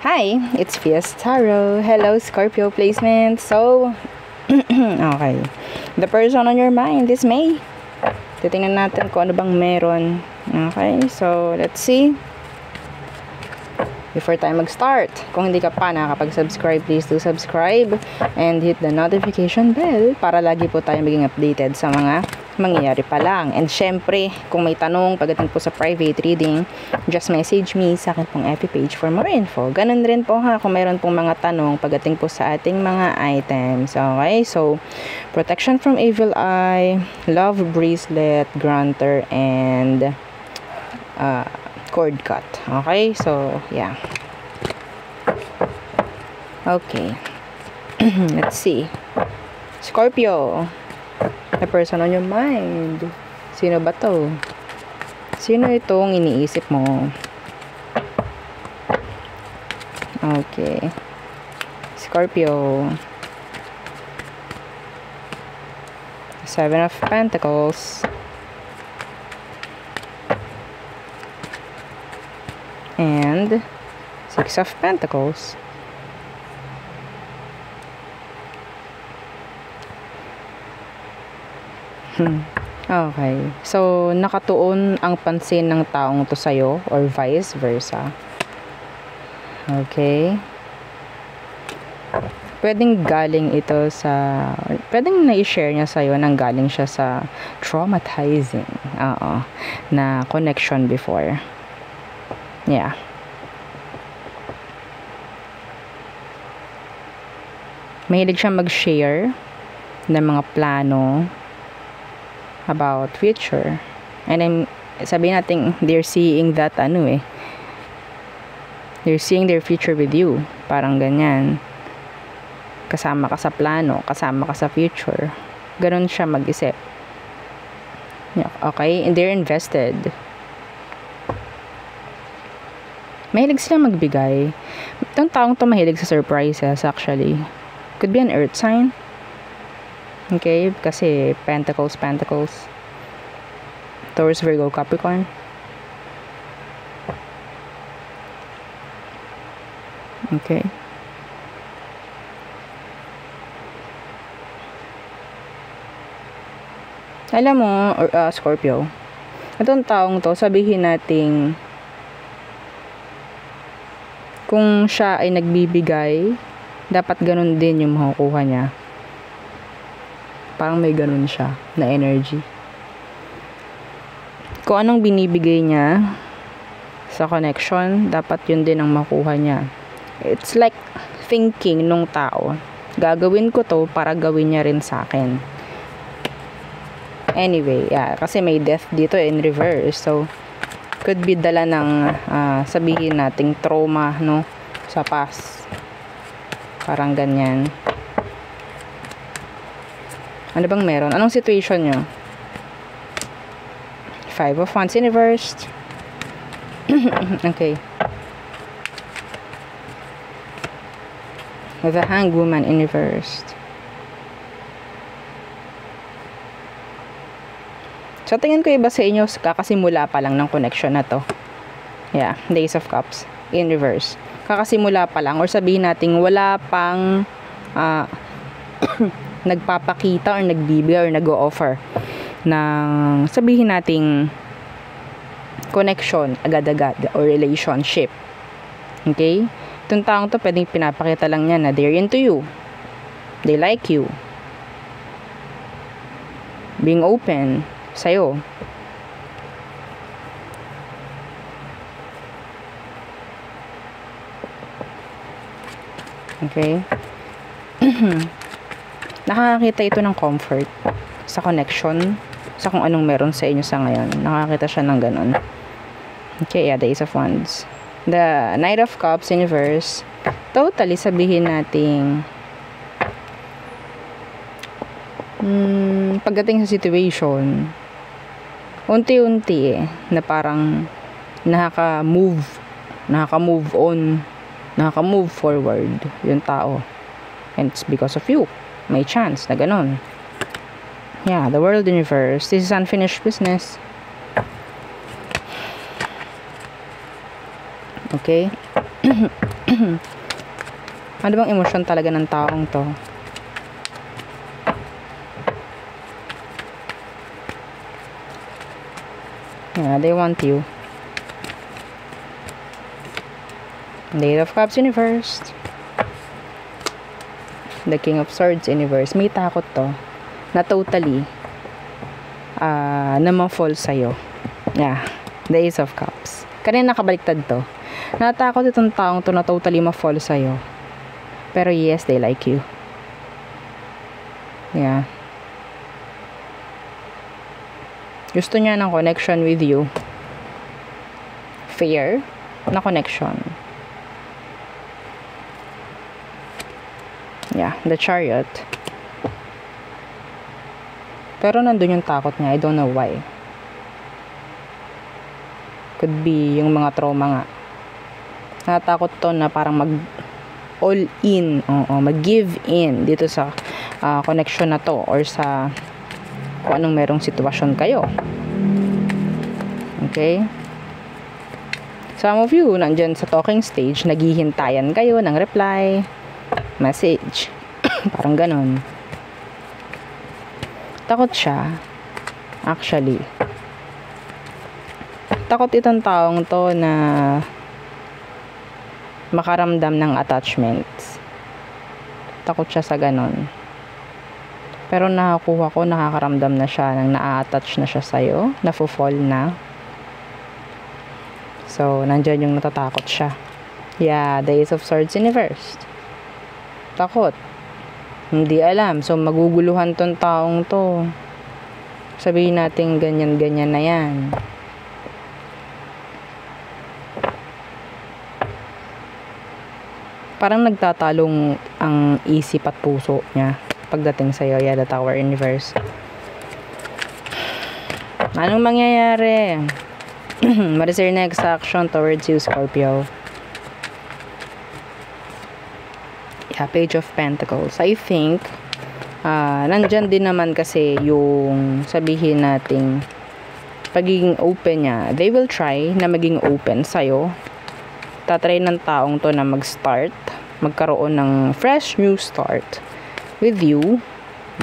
Hi, it's Fias Tarot. Hello, Scorpio placement. So, okay. The person on your mind is May. Titingnan natin kung ano bang meron. Okay, so let's see. Before tayo mag-start, kung hindi ka pa nakakapag-subscribe, please do subscribe and hit the notification bell para lagi po tayo maging updated sa mga mangyayari pa lang. And syempre, kung may tanong pagdating po sa private reading, just message me sa akin pong FB page for more info. Ganun rin po ha, kung mayroon pong mga tanong pagdating po sa ating mga items. Okay, so protection from evil eye, love bracelet, granter, and cord cut. Okay, so yeah. Okay. Let's see. Scorpio, the person on your mind. Sino ba to? Sino itong iniisip mo? Okay. Scorpio. 7 of Pentacles. And 6 of Pentacles. Okay. So, nakatuon ang pansin ng taong to sa'yo or vice versa. Okay. Pwedeng galing ito sa... Pwedeng na-share niya sa'yo nang galing siya sa traumatizing na connection before. Yeah. Mahilig siya mag-share ng mga plano about future. And then, sabihin natin, they're seeing that they're seeing their future with you. Parang ganyan. Kasama ka sa plano, kasama ka sa future. Ganon siya mag-isip. Yeah, okay? And they're invested. Mahilig sila magbigay. Itong taong to mahilig sa surprises actually. Could be an earth sign. Okay, kasi Pentacles. Taurus, Virgo, Capricorn. Okay. Alam mo, Scorpio, itong taong to, sabihin nating kung siya ay nagbibigay, dapat ganun din yung makukuha niya. Parang may ganun siya na energy. Kung anong binibigay niya sa connection, dapat yun din ang makuha niya. It's like thinking nung tao, gagawin ko to para gawin niya rin sa akin. Anyway, yeah, kasi may death dito in reverse. So, could be dala ng sabihin nating trauma, no? Sa past. Parang ganyan. Ano bang meron? Anong situation nyo? 5 of Wands in reverse. Okay. The Hanged Woman in reverse. So, tingin ko iba sa inyo, kakasimula pa lang ng connection na to. Yeah, the Ace of Cups in reverse. Kakasimula pa lang, or sabihin natin wala pang nagpapakita or nagbibigay or nag-o-offer ng sabihin nating connection agad-agad or relationship. Okay? Itong taong to, pwedeng pinapakita lang niya na they're into you. They like you. Being open sa'yo. Okay? Nakakakita ito ng comfort sa connection, sa kung anong meron sa inyo sa ngayon. Nakakita siya ng ganun. Okay, yeah, the Ace of Wands. The Knight of Cups in reverse. Totally, sabihin nating pagdating sa situation, unti-unti na parang nakaka-move on, nakaka-move forward yung tao. And it's because of you. May chance na ganun. Yeah, the World in reverse. This is unfinished business. Okay? Ano bang emosyon talaga ng taong to? Yeah, they want you. Eight of Cups Universe. The King of Swords Universe. May takot to na totally na ma-fall sa'yo. Yeah. The Ace of Cups. Kanina nakabaliktad to. Natakot itong taong to na totally ma-fall sa'yo. Pero yes, they like you. Yeah. Gusto niya ng connection with you. Fair na connection. Yeah, the Chariot. Pero nandun yung takot niya. I don't know why. Could be yung mga trauma nga. Natakot to na parang mag all in. Mag-give in dito sa connection na to or sa kung anong merong sitwasyon kayo. Okay? Some of you, nandyan sa talking stage, naghihintayan kayo ng reply, message. Parang ganon. Takot siya. Actually. Takot itong taong to na makaramdam ng attachments. Takot siya sa ganon. Pero nakakuha ko, nakakaramdam na siya nang na-attach na siya sa'yo, na-fall na. So, nandyan yung natatakot siya. Yeah, the Ace of Swords Universe. Takot. Hindi alam. So, maguguluhan tong taong to. Sabihin natin ganyan-ganyan na yan. Parang nagtatalong ang isip at puso niya pagdating sa'yo. Yeah, the Tower Universe. Anong mangyayari? What is your next action towards you, Scorpio? Yeah, Page of Pentacles. I think, nandyan din naman kasi yung sabihin nating pagiging open niya. They will try na maging open sa'yo. Tatry ng taong to na mag-start. Magkaroon ng fresh new start with you.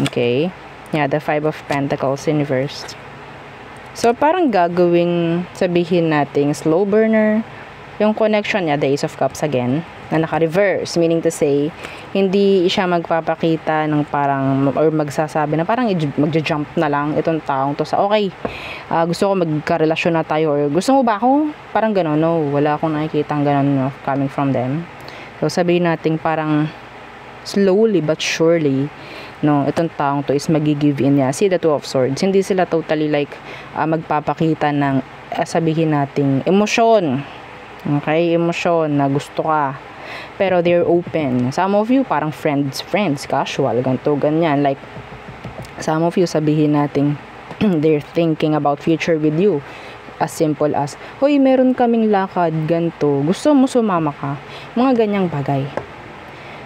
Okay? Yeah, the Five of Pentacles Universe. So, parang gagawing sabihin nating slow burner. Yung connection niya, the Ace of Cups again, na naka-reverse. Meaning to say, hindi siya magpapakita ng parang, or magsasabi na parang magja-jump na lang itong taong to sa, okay, gusto ko magkarelasyon na tayo, or gusto mo ba ako? Parang gano'n. No, wala akong nakikita gano'n coming from them. So, sabihin natin parang slowly but surely, no, itong taong to is magi-give in niya. See the Two of Swords. Hindi sila totally like magpapakita ng sabihin nating emosyon. Okay? Emosyon na gusto ka. Pero they're open. Some of you parang friends, casual, ganito, ganyan. Like, some of you sabihin nating they're thinking about future with you. As simple as, hoy, meron kaming lakad, ganito. Gusto mo sumama ka? Mga ganyang bagay.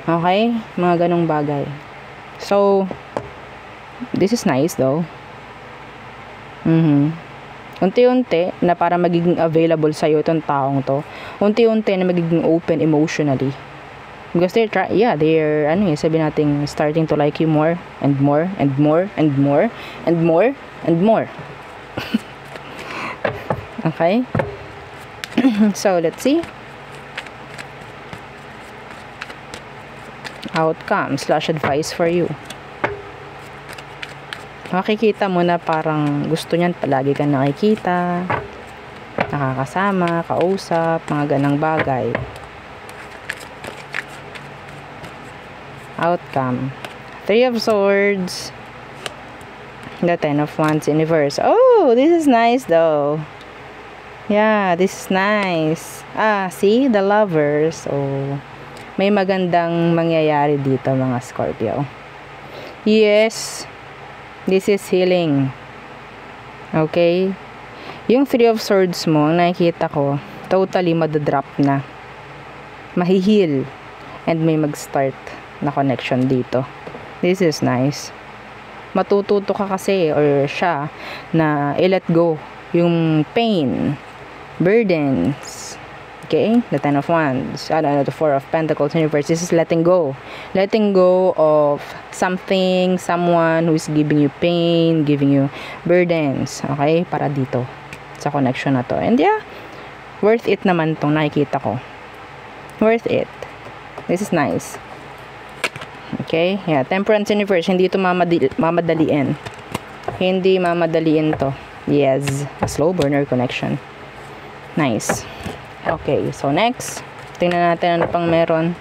Okay? Mga ganong bagay. So, this is nice though. Unti-unti na para magiging available sa'yo itong taong to. Unti-unti na magiging open emotionally. Because they're sabi natin, starting to like you more and more and more and more and more and more. Okay? So, let's see. Outcome/advice for you. Makikita mo na parang gusto niyan palagi kang nakikita, nakakasama, kausap, mga ganang bagay. Outcome. Three of Swords. The Ten of Wands Universe. Oh, this is nice though. Yeah, this is nice. See? The Lovers. Oh, may magandang mangyayari dito mga Scorpio. Yes. This is healing. Okay? Yung Three of Swords mo, nakikita ko, totally madadrop na. Mahihil. And may mag-start na connection dito. This is nice. Matututo ka kasi, or siya, na i-let go yung pain, burdens, Okay, the Ten of Wands, the Four of Pentacles in reverse. This is letting go. Letting go of something, someone who is giving you pain, giving you burdens. Okay, para dito sa connection na to. And yeah, worth it naman tong nakikita ko. Worth it. This is nice. Okay, yeah, Temperance in reverse. Hindi ito mamadaliin. Hindi mamadaliin to. Yes, a slow burner connection. Nice. Okay, so next, tingnan natin ano pang meron.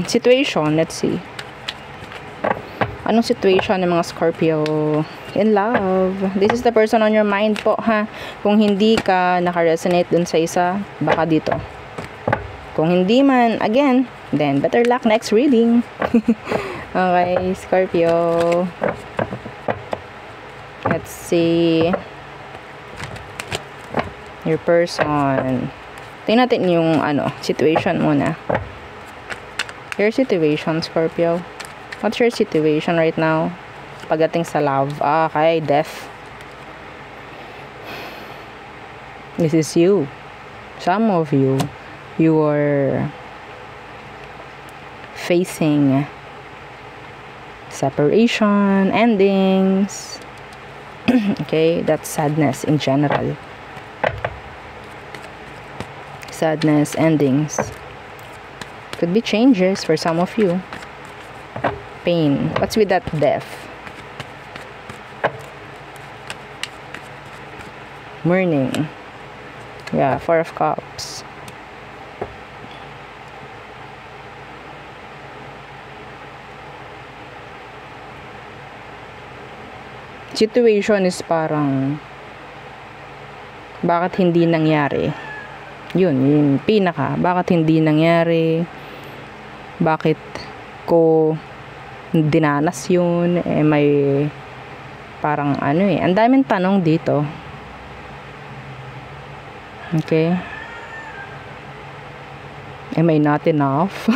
Situation, let's see. Anong situation ng mga Scorpio in love? This is the person on your mind po, ha? Kung hindi ka naka-resonate dun sa isa, baka dito. Kung hindi man, again, then better luck next reading. Okay, Scorpio. Let's see. Your person. Tingnan natin yung situation muna. Your situation, Scorpio. What's your situation right now? Pagdating sa love. Okay, death. This is you. Some of you are facing separation, endings. Okay, that's sadness in general. Sadness, endings. Could be changes for some of you. Pain. What's with that death? Mourning. Yeah, Four of Cups. Situation is parang bakit hindi nangyari? Yung pinaka, bakit hindi nangyari? Bakit ko dinanas yun? May parang ang daming tanong dito. Okay. Am I not enough?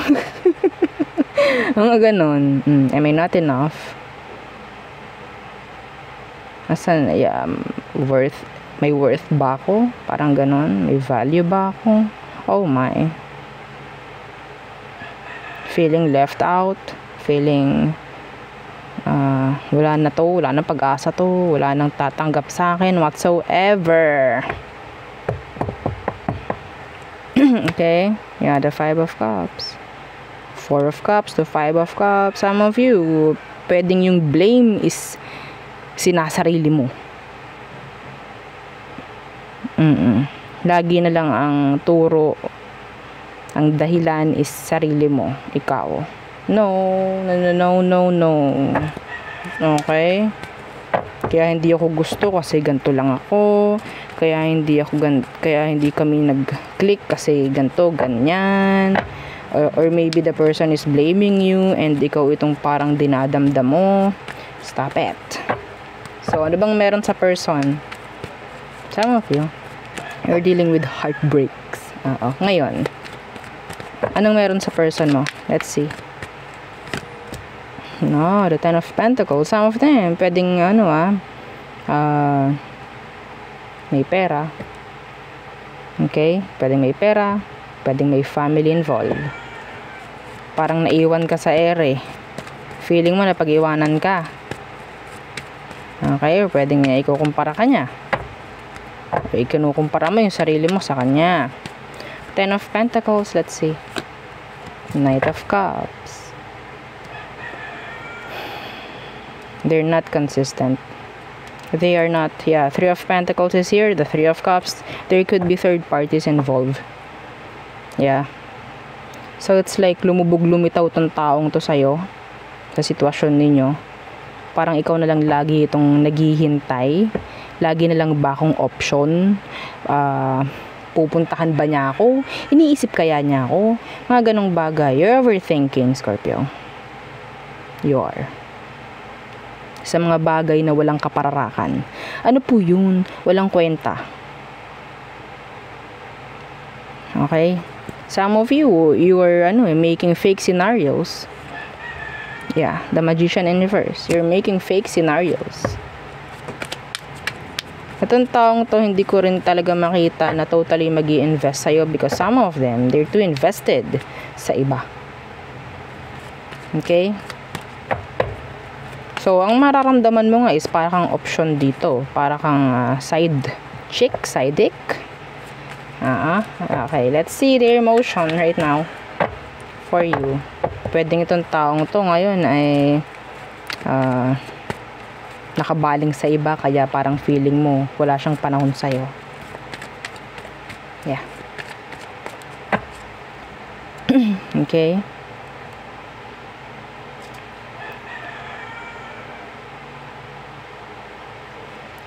Mga ganon. Am I not enough? Asan, may worth ba ako? Parang ganon. May value ba ako? Oh my. Feeling left out. Feeling wala na to. Wala nang pag-asa to. Wala nang tatanggap sa akin whatsoever. Okay. Yeah, the Five of Cups. Four of Cups to Five of Cups. Some of you, pwedeng yung blame is sinasarili mo. Lagi na lang ang turo, ang dahilan is sarili mo, ikaw. No. Okay? Kaya hindi ako gusto kasi ganito lang ako. Kaya hindi kami nag-click kasi ganito, ganyan. Or maybe the person is blaming you and ikaw itong parang dinadamdam mo. Stop it. So, ano bang meron sa person? Some of you, you're dealing with heartbreaks. Ngayon, anong meron sa person mo? Let's see. No, the Ten of Pentacles. Some of them, pwedeng may pera. Okay? Pwedeng may pera. Pwedeng may family involved. Parang naiwan ka sa ere. Feeling mo na pag-iwanan ka. Okay? Pwedeng ikukumpara ka niya. Ikinukumpara mo yung sarili mo sa kanya. Ten of Pentacles, let's see. Knight of Cups. They're not consistent. They are not, yeah. Three of Pentacles is here. The Three of Cups. There could be third parties involved. Yeah. So, it's like lumitaw tong taong to sa'yo. Sa sitwasyon ninyo. Parang ikaw na lang lagi itong naghihintay. Lagi na lang ba akong option? Pupuntahan ba niya ako? Iniisip kaya niya ako? Mga ganong bagay. You're overthinking, Scorpio. You are. Sa mga bagay na walang kapararakan. Ano po yun? Walang kwenta. Okay? Some of you are making fake scenarios. Yeah, the Magician in reverse. You're making fake scenarios. Itong taong to, hindi ko rin talaga makita na totally mag-i-invest sa'yo because some of them, they're too invested sa iba. Okay? So, ang mararamdaman mo nga is para kang option dito. Para kang side chick, side dick. Okay, let's see their emotion right now for you. Pwedeng itong taong to ngayon ay nakabaling sa iba, kaya parang feeling mo wala siyang panahon sa'yo. Yeah. Okay.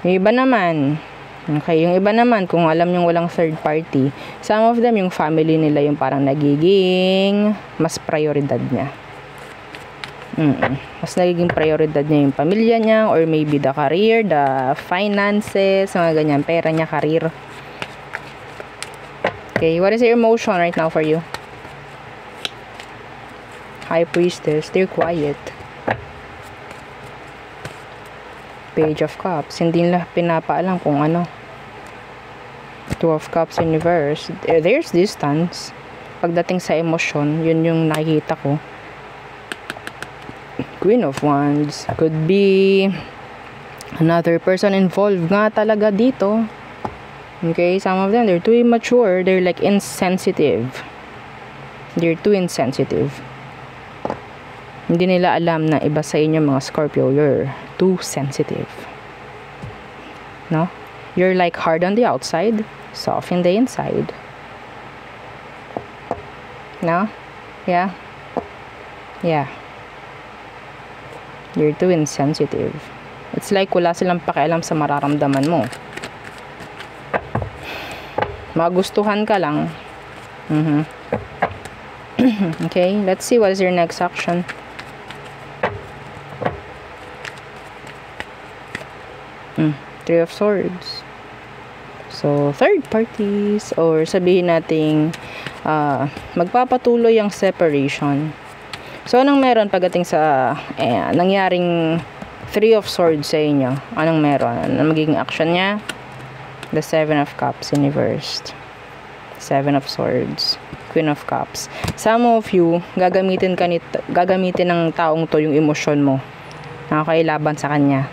Yung iba naman, okay, yung iba naman, kung alam yung walang third party, some of them, yung family nila yung parang nagiging mas prioridad niya. Mas nagiging prioridad niya yung pamilya niya, or maybe the career, the finances, mga ganyan, pera niya, career. Okay, what is your emotion right now for you? High Priestess, they're quiet. Page of Cups, hindi nila pinapaalam kung ano. Two of Cups in reverse, there's distance. Pagdating sa emosyon, yun yung nakikita ko. Queen of Wands, could be another person involved nga talaga dito. Okay, some of them, they're too immature, they're like insensitive. They're too insensitive. Hindi nila alam na iba sa inyo mga Scorpio, you're too sensitive. No? You're like hard on the outside, soft in the inside. No? Yeah? Yeah. You're too insensitive. It's like wala silang pakialam sa mararamdaman mo. Magustuhan ka lang. Okay, let's see what is your next action. Three of Swords. So, third parties, or sabihin nating magpapatuloy ang separation. So, anong meron pagdating sa nangyaring Three of Swords sa inyo? Anong meron? Anong magiging action niya? The Seven of Cups in reversed. Seven of Swords. Queen of Cups. Some of you, gagamitin ng taong to yung emosyon mo. Nakakailaban sa kanya.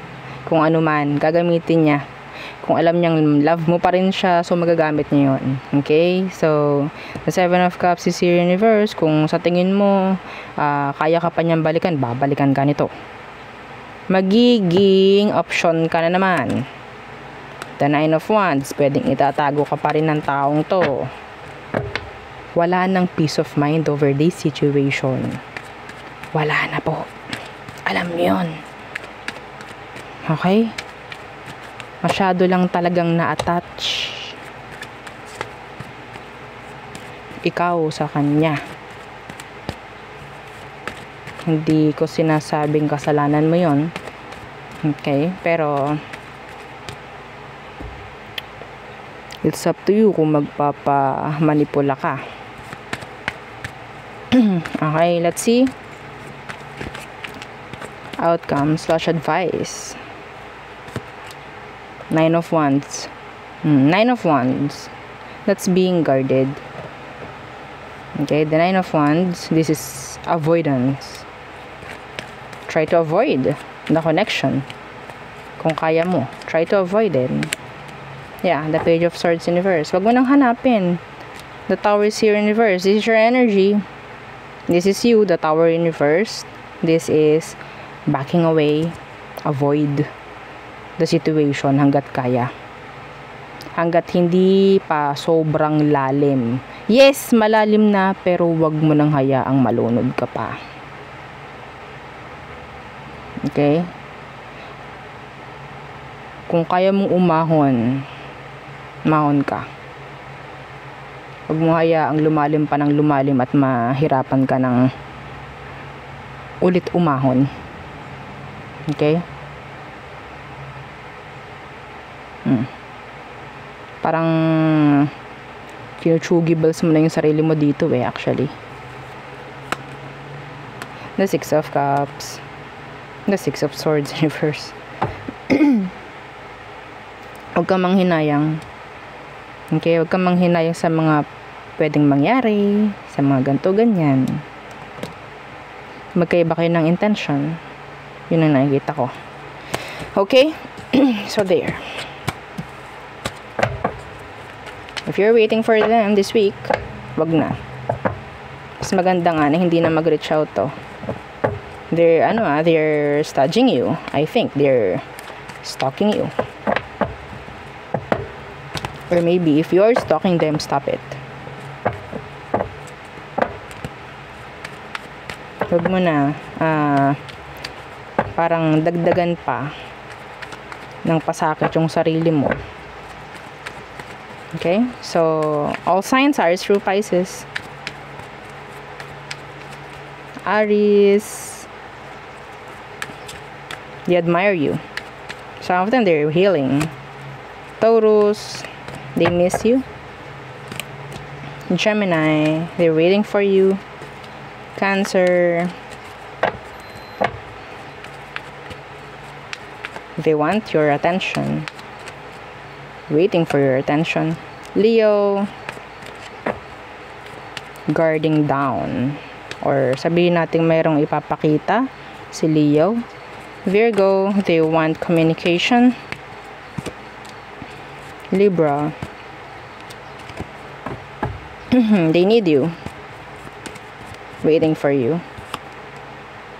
Kung ano man, gagamitin niya. Kung alam niyang love mo pa rin siya, so magagamit niya yun. Okay? So, the Seven of Cups is here in reverse. Kung sa tingin mo, kaya ka pa niyang balikan, babalikan ka nito. Magiging option ka na naman. The Nine of Wands, pwedeng itatago ka pa rin ng taong to. Wala nang peace of mind over this situation. Wala na po. Alam niyo yun. Okay? Masyado lang talagang na-attach ikaw sa kanya. Hindi ko sinasabing kasalanan mo yon. Okay? Pero it's up to you kung magpapamanipula ka. Okay, let's see. Outcome/advice. Nine of Wands. Nine of Wands. That's being guarded. Okay, the Nine of Wands, this is avoidance. Try to avoid the connection. Kung kaya mo, try to avoid it. Yeah, the Page of Swords in reverse. Wag mo nang hanapin. The Tower is here in reverse. This is your energy. This is you, the Tower in reverse. This is backing away. Avoid the situation hanggat kaya. Hanggat hindi pa sobrang lalim. Yes, malalim na, pero wag mo nang hayaang malunod ka pa. Okay? Kung kaya mong umahon, mahon ka. Wag mo hayaang lumalim pa ng lumalim at mahirapan ka ng ulit umahon. Okay? Parang kinuchugibles mo na yung sarili mo dito actually. The Six of Cups. The Six of Swords in reverse. Huwag kang manghinayang. Okay? Huwag kang manghinayang sa mga pwedeng mangyari, sa mga ganito, ganyan. Magkaiba kayo ng intention. Yun ang nakikita ko. Okay? So, there. If you're waiting for them this week, wag na. Mas maganda nga na hindi na mag-reach out to. They're staging you. I think they're stalking you. Or maybe if you're stalking them, stop it. Huwag mo na parang dagdagan pa ng pasakit yung sarili mo. Okay? So, all signs are through Pisces. Aries, they admire you. Some of them, they're healing. Taurus, they miss you. Gemini, they're waiting for you. Cancer, they want your attention. Waiting for your attention. Leo, guarding down. Or sabihin natin mayroong ipapakita si Leo. Virgo, they want communication. Libra, they need you. Waiting for you.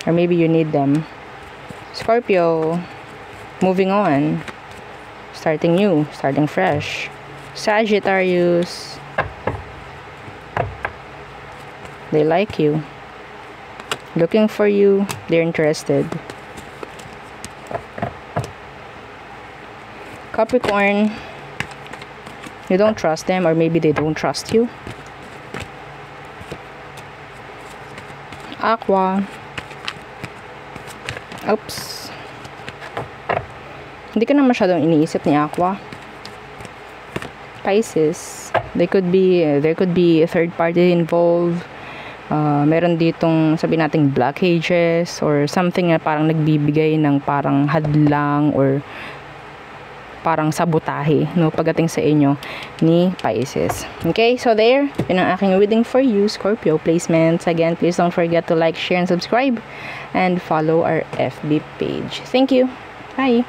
Or maybe you need them. Scorpio, moving on. Starting new, starting fresh. Sagittarius, they like you. Looking for you, they're interested. Capricorn, you don't trust them, or maybe they don't trust you. Aqua, oops, hindi ka na masyadong iniisip ni Aqua. Pisces, there could be a third party involved. Meron ditong sabi nating blockages or something na parang nagbibigay ng parang hadlang or parang sabotahe, no, pagdating sa inyo ni Pisces. Okay, so there, yun ang aking reading for you, Scorpio placements. Again, please don't forget to like, share, and subscribe, and follow our FB page. Thank you. Bye.